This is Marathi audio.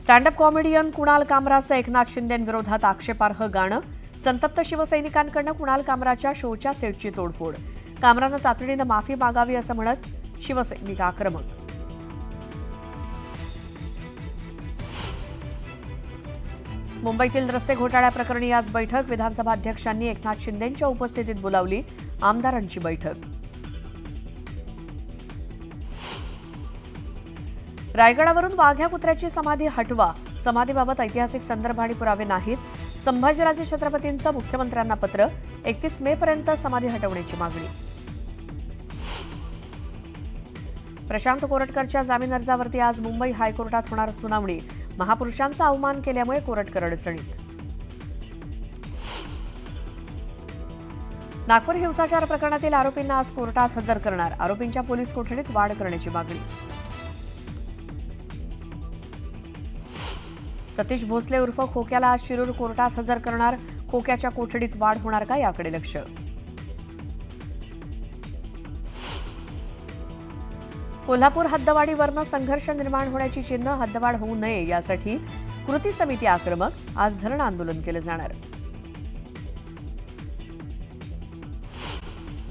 स्टँड अप कॉमेडियन कुणाल कामराचं एकनाथ शिंदेंविरोधात आक्षेपार्ह गाणं. संतप्त शिवसैनिकांकडून कुणाल कामराच्या शोच्या सेटची तोडफोड. कामरानं तातडीनं माफी मागावी असं म्हणत शिवसैनिक आक्रमक. मुंबईतील रस्ते घोटाळ्याप्रकरणी आज बैठक. विधानसभा अध्यक्षांनी एकनाथ शिंदेंच्या उपस्थितीत बोलावली आमदारांची बैठक. रायगडावरून वाघ्या कुत्र्याची समाधी हटवा. समाधीबाबत ऐतिहासिक संदर्भ आणि पुरावे नाहीत. संभाजीराजे छत्रपतींचं मुख्यमंत्र्यांना पत्र. 31 मे पर्यंत समाधी हटवण्याची मागणी. प्रशांत कोरटकरच्या जामीन अर्जावरती आज मुंबई हायकोर्टात होणार सुनावणी. महापुरुषांचा अवमान केल्यामुळे कोरटकर अडचणीत. नागपूर हिंसाचार प्रकरणातील आरोपींना आज कोर्टात हजर करणार. आरोपींच्या पोलीस कोठडीत वाढ करण्याची मागणी. सतीश भोसले उर्फ खोक्याला आज शिरूर कोर्टात हजर करणार. खोक्याच्या कोठडीत वाढ होणार का याकडे लक्ष. कोल्हापूर हद्दवाढीवरनं संघर्ष निर्माण होण्याची चिन्ह. हद्दवाढ होऊ नये यासाठी कृती समिती आक्रमक. आज धरण आंदोलन केलं जाणार.